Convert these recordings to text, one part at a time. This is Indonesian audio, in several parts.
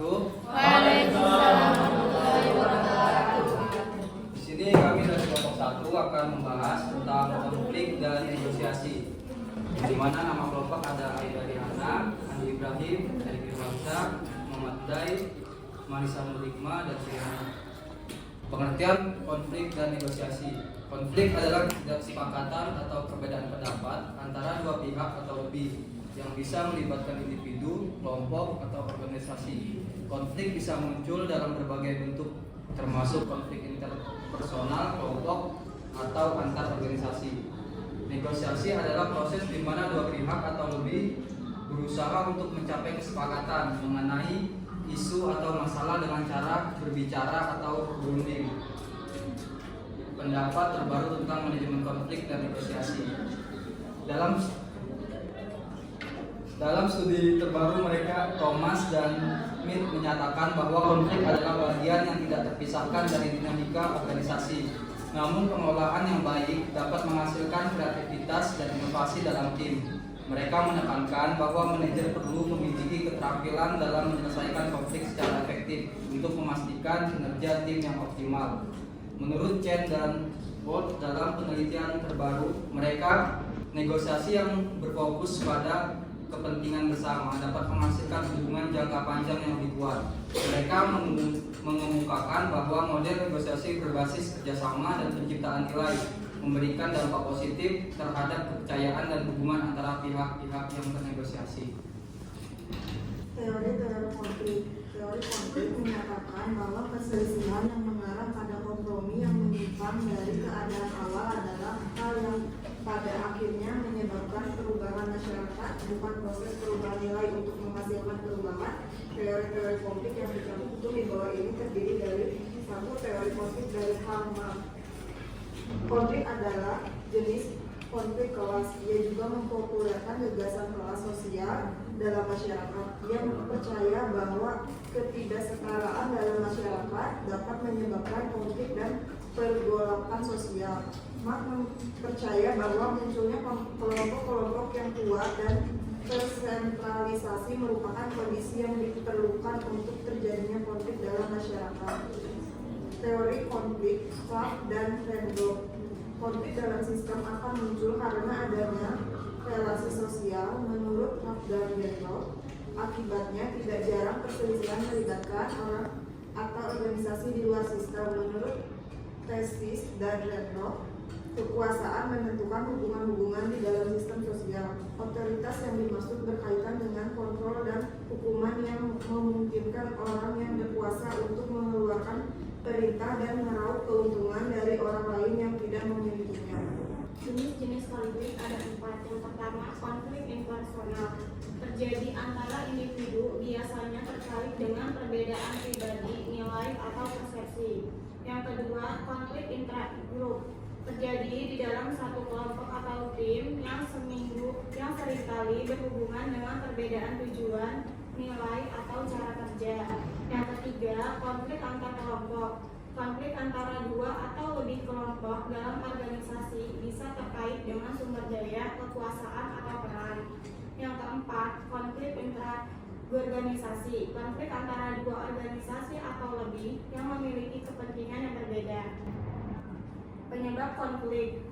wabarakatuh. Waalaikumsalam warahmatullahi wabarakatuh. Di sini kami dari kelompok 1 akan membahas tentang konflik dan negosiasi. Di mana nama kelompok ada Aida Rihana, Andi Ibrahim, Erik Irwansyah, Muhammad Dai, Marisa Nurikma, dan Sirina. Pengertian konflik dan negosiasi. Konflik adalah ketidaksepakatan atau perbedaan pendapat antara dua pihak atau lebih yang bisa melibatkan individu, kelompok, atau organisasi. Konflik bisa muncul dalam berbagai bentuk, termasuk konflik interpersonal, kelompok, atau antar organisasi. Negosiasi adalah proses di mana dua pihak atau lebih berusaha untuk mencapai kesepakatan mengenai isu atau masalah dengan cara berbicara atau berunding. Pendapat terbaru tentang manajemen konflik dan negosiasi. Dalam studi terbaru mereka, Thomas dan Smith menyatakan bahwa konflik adalah bagian yang tidak terpisahkan dari dinamika organisasi. Namun pengelolaan yang baik dapat menghasilkan kreativitas dan inovasi dalam tim. Mereka menekankan bahwa manajer perlu memiliki keterampilan dalam menyelesaikan konflik secara efektif untuk memastikan kinerja tim yang optimal. Menurut Chen dan Ward dalam penelitian terbaru mereka, negosiasi yang berfokus pada kepentingan bersama dapat menghasilkan hubungan jangka panjang yang lebih kuat. Mereka mengemukakan bahwa model negosiasi berbasis kerjasama dan penciptaan nilai memberikan dampak positif terhadap kepercayaan dan hubungan antara pihak-pihak yang bernegosiasi. Teori konflik menyatakan bahwa perselisihan yang mengarah pada kompromi yang menyimpang dari keadaan awal adalah hal yang pada akhirnya menyebabkan perubahan masyarakat, bukan proses perubahan nilai untuk menghasilkan perubahan. Teori konflik yang dicantum di bawah ini terdiri dari satu teori konflik dari Karl Marx. Konflik adalah jenis konflik kelas. Ia juga mempopulerkan gagasan kelas sosial dalam masyarakat. Ia percaya bahwa ketidaksetaraan dalam masyarakat dapat menyebabkan konflik dan pergolakan sosial. Marx percaya bahwa munculnya kelompok-kelompok yang kuat dan tersentralisasi merupakan kondisi yang diperlukan untuk terjadinya konflik dalam masyarakat. Teori konflik, Clark dan Randolph. Konflik dalam sistem akan muncul karena adanya relasi sosial. Menurut Clark dan Randolph, akibatnya tidak jarang perselisihan melibatkan orang atau organisasi di luar sistem. Menurut Tesis dan Randolph, kekuasaan menentukan hubungan-hubungan di dalam sistem sosial. Otoritas yang dimaksud berkaitan dengan kontrol dan hukuman yang memungkinkan orang yang berkuasa untuk mengeluarkan perintah dan meraup keuntungan dari orang lain yang tidak memilikinya. Jenis-jenis konflik ada 4. Yang pertama, konflik interpersonal. Terjadi antara individu, biasanya terkait dengan perbedaan pribadi, nilai, atau persepsi. Yang kedua, konflik intra-grup. Terjadi di dalam satu kelompok atau tim yang seringkali berhubungan dengan perbedaan tujuan, nilai, atau cara kerja. Yang ketiga, konflik antar kelompok. Konflik antara dua atau lebih kelompok dalam organisasi bisa terkait dengan sumber daya, kekuasaan, atau peran. Yang keempat, konflik intra-organisasi. Konflik antara dua organisasi atau lebih yang memiliki kepentingan yang berbeda. Penyebab konflik: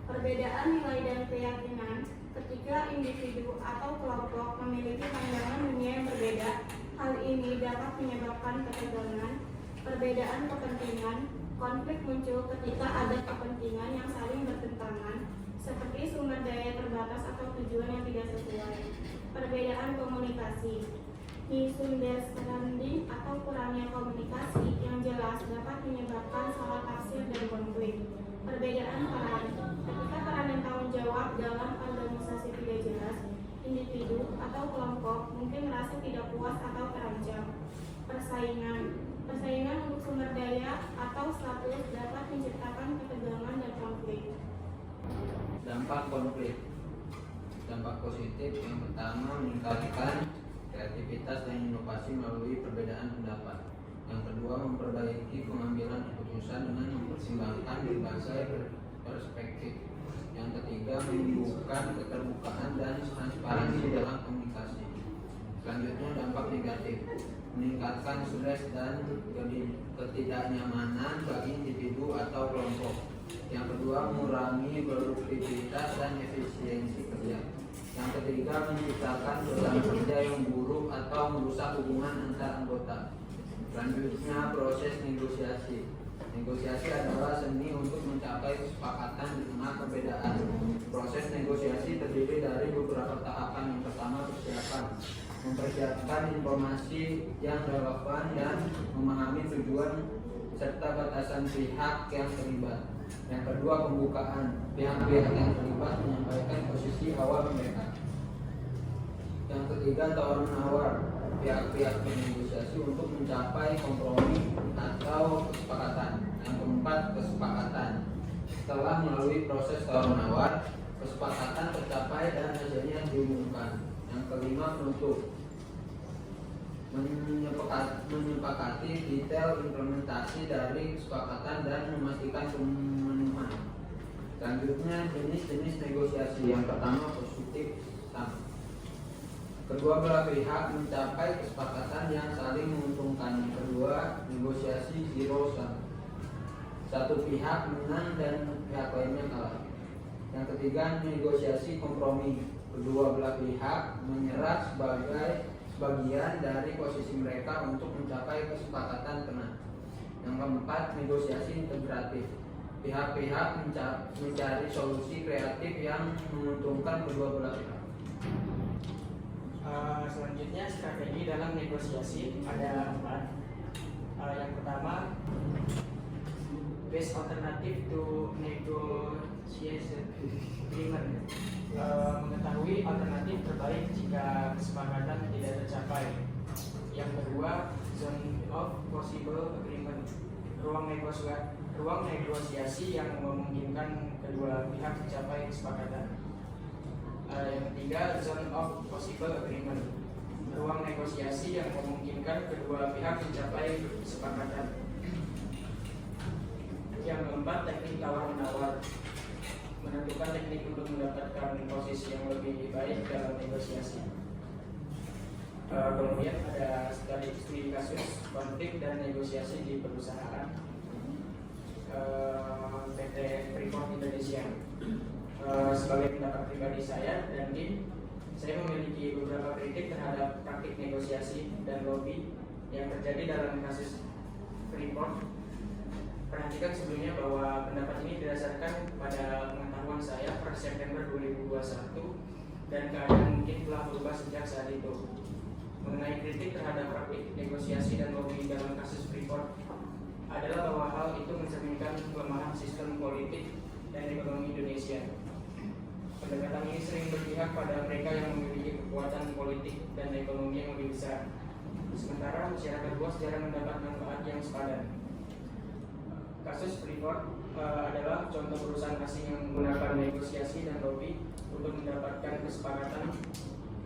perbedaan nilai dan keyakinan. Ketika individu atau kelompok memiliki pandangan dunia yang berbeda, hal ini dapat menyebabkan ketegangan. Perbedaan kepentingan. Konflik muncul ketika ada kepentingan yang saling bertentangan, seperti sumber daya terbatas atau tujuan yang tidak sesuai. Perbedaan komunikasi. Misunderstanding atau kurangnya komunikasi yang jelas dapat menyebabkan salah tafsir dan konflik. Perbedaan peran. Ketika peran dan tanggung jawab dalam organisasi tidak jelas, individu atau kelompok mungkin merasa tidak puas atau terancam. Persaingan. Persaingan untuk sumber daya atau status dapat menciptakan ketegangan dan konflik. Dampak konflik. Dampak positif yang pertama, meningkatkan kreativitas dan inovasi melalui perbedaan pendapat. Yang kedua, memperbaiki pengambilan keputusan dengan mempertimbangkan berbagai perspektif. Yang ketiga, menumbuhkan keterbukaan dan transparansi dalam komunikasi. Selanjutnya, dampak negatif. meningkatkan stres dan ketidaknyamanan bagi individu atau kelompok. Yang kedua, mengurangi produktivitas dan efisiensi kerja. Yang ketiga, menciptakan suasana kerja yang buruk atau merusak hubungan antar anggota. Selanjutnya, proses negosiasi. Negosiasi adalah seni untuk mencapai kesepakatan di tengah perbedaan. Proses negosiasi terdiri dari beberapa tahapan. Yang pertama, persiapan. Mempersiapkan informasi yang relevan dan memahami tujuan serta batasan pihak yang terlibat. Yang kedua, pembukaan. Pihak-pihak yang terlibat menyampaikan posisi awal mereka. Yang ketiga, tawar-menawar. Pihak-pihak bernegosiasi untuk mencapai kompromi atau kesepakatan. Yang keempat, kesepakatan. Setelah melalui proses tawar-menawar, kesepakatan tercapai dan hasilnya diumumkan. Yang kelima, penutup. Menyepakati detail implementasi dari kesepakatan dan memastikan pemenuhan. Selanjutnya, jenis-jenis negosiasi. Yang pertama, positif sum. Kedua belah pihak mencapai kesepakatan yang saling menguntungkan. Yang kedua, negosiasi zero sum. Satu pihak menang dan pihak lainnya kalah. Yang ketiga, negosiasi kompromi. Kedua belah pihak menyerah sebagai bagian dari posisi mereka untuk mencapai kesepakatan kena. Yang keempat, negosiasi integratif. Pihak-pihak mencari solusi kreatif yang menguntungkan kedua belah pihak. Selanjutnya, strategi dalam negosiasi ada 4. Yang pertama, best alternative to negotiation agreement. Mengetahui alternatif terbaik jika kesepakatan tidak tercapai. Yang kedua, zone of possible agreement. Ruang negosiasi yang memungkinkan kedua pihak mencapai kesepakatan. Yang ketiga, zone of possible agreement. Ruang negosiasi yang memungkinkan kedua pihak mencapai kesepakatan. Yang keempat, teknik tawar-menawar. Menentukan teknik untuk mendapatkan posisi yang lebih baik dalam negosiasi. Kemudian ada studi kasus konflik dan negosiasi di perusahaan PT Freeport Indonesia. Sebagai pendapat pribadi saya dan tim, saya memiliki beberapa kritik terhadap praktik negosiasi dan lobby yang terjadi dalam kasus Freeport. Perhatikan sebelumnya bahwa pendapat ini didasarkan pada pengetahuan saya per September 2021 dan keadaan mungkin telah berubah sejak saat itu. Mengenai kritik terhadap praktik negosiasi dan lobby dalam kasus Freeport adalah bahwa hal itu mencerminkan kelemahan sistem politik dan ekonomi Indonesia. Pendekatan ini sering berpihak pada mereka yang memiliki kekuatan politik dan ekonomi yang lebih besar, sementara masyarakat luas jarang mendapat manfaat yang sepadan. Kasus Freeport adalah contoh perusahaan asing yang menggunakan negosiasi dan lobby untuk mendapatkan kesepakatan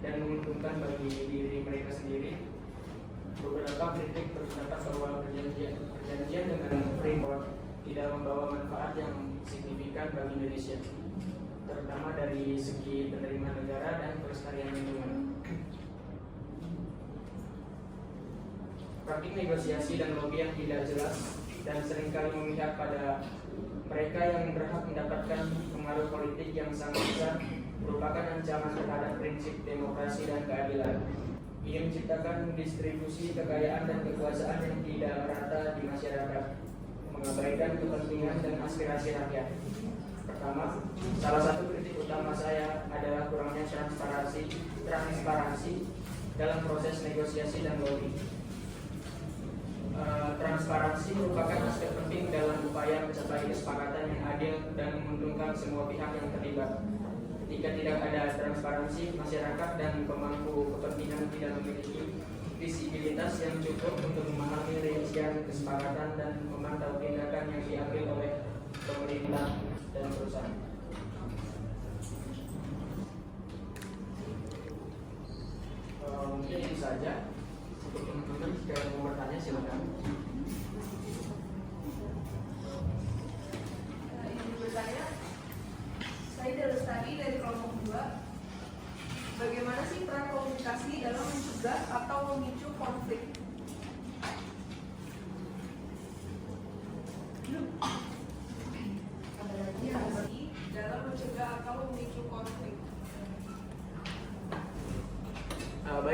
dan menguntungkan bagi diri mereka sendiri. Beberapa kritik berpendapat bahwa perjanjian dengan Freeport tidak membawa manfaat yang signifikan bagi Indonesia, terutama dari segi penerimaan negara dan kelestarian lingkungan. Praktik negosiasi dan lobby yang tidak jelas dan seringkali memihak pada mereka yang berhak mendapatkan pengaruh politik yang sangat besar merupakan ancaman terhadap prinsip demokrasi dan keadilan. Ini menciptakan distribusi kekayaan dan kekuasaan yang tidak merata di masyarakat, mengabaikan kepentingan dan aspirasi rakyat. Pertama, salah satu kritik utama saya adalah kurangnya transparansi dalam proses negosiasi dan lobby. Transparansi merupakan aspek penting dalam upaya mencapai kesepakatan yang adil dan menguntungkan semua pihak yang terlibat. Jika tidak ada transparansi, masyarakat dan pemangku kepentingan tidak memiliki visibilitas yang cukup untuk memahami rincian kesepakatan dan memantau tindakan yang diambil oleh pemerintah dan perusahaan. Mungkin itu saja. Untuk teman-teman jika mau bertanya silakan. Saya Delestari dari kelompok 2. Bagaimana sih peran komunikasi dalam mencegah atau memicu konflik?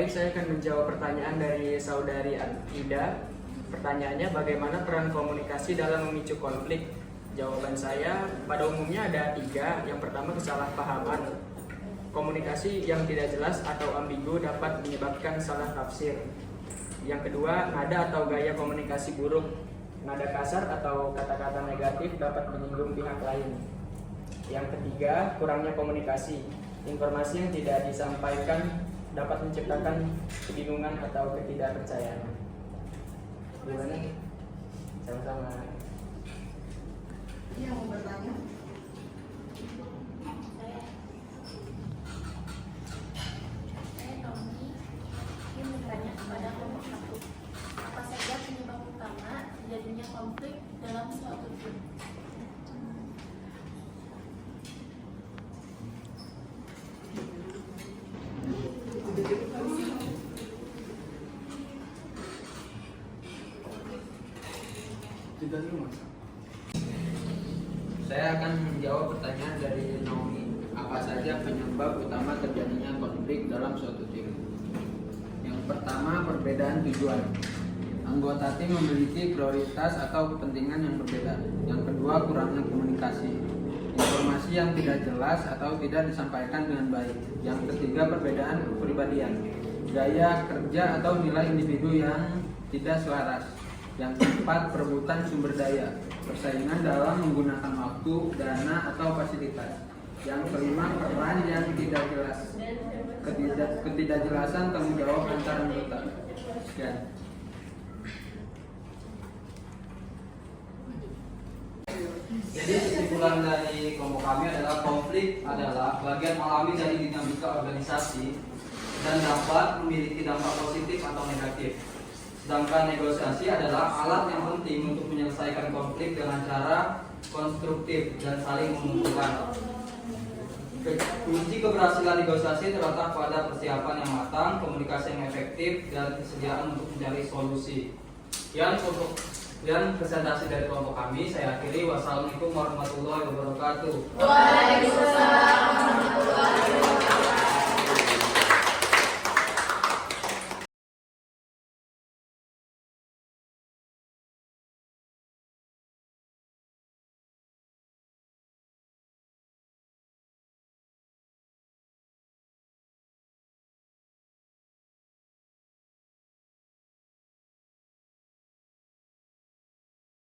baik, saya akan menjawab pertanyaan dari saudari Ida. Pertanyaannya, bagaimana peran komunikasi dalam memicu konflik? Jawaban saya, pada umumnya ada 3. Yang pertama, kesalahpahaman. Komunikasi yang tidak jelas atau ambigu dapat menyebabkan salah tafsir. Yang kedua, nada atau gaya komunikasi buruk. Nada kasar atau kata-kata negatif dapat menyinggung pihak lain. Yang ketiga, kurangnya komunikasi. Informasi yang tidak disampaikan dapat menciptakan kebingungan atau ketidakpercayaan. Gimana? Sama-sama. Yang mau bertanya? Saya Tommy ingin bertanya kepada kelompok 1. Apa saja penyebab utama terjadinya konflik dalam suatu tim? Tidak dulu mas. Saya akan menjawab pertanyaan dari Naomi. Apa saja penyebab utama terjadinya konflik dalam suatu tim? Yang pertama, perbedaan tujuan. Anggota tim memiliki prioritas atau kepentingan yang berbeda. Yang kedua, kurangnya komunikasi. Informasi yang tidak jelas atau tidak disampaikan dengan baik. Yang ketiga, perbedaan kepribadian. Gaya kerja atau nilai individu yang tidak selaras. Yang keempat, perebutan sumber daya, persaingan dalam menggunakan waktu, dana, atau fasilitas. Yang kelima, peran yang tidak jelas, ketidakjelasan tanggung jawab antar anggota. Sekian. Jadi kesimpulan dari kelompok kami adalah konflik adalah bagian alami dari dinamika organisasi dan dapat memiliki dampak positif atau negatif. Sedangkan negosiasi adalah alat yang penting untuk menyelesaikan konflik dengan cara konstruktif dan saling menguntungkan. Kunci keberhasilan negosiasi terletak pada persiapan yang matang, komunikasi yang efektif, dan kesediaan untuk mencari solusi. Sekian presentasi dari kelompok kami. Saya akhiri. Wassalamualaikum warahmatullahi wabarakatuh. Waalaikumsalam warahmatullahi wabarakatuh.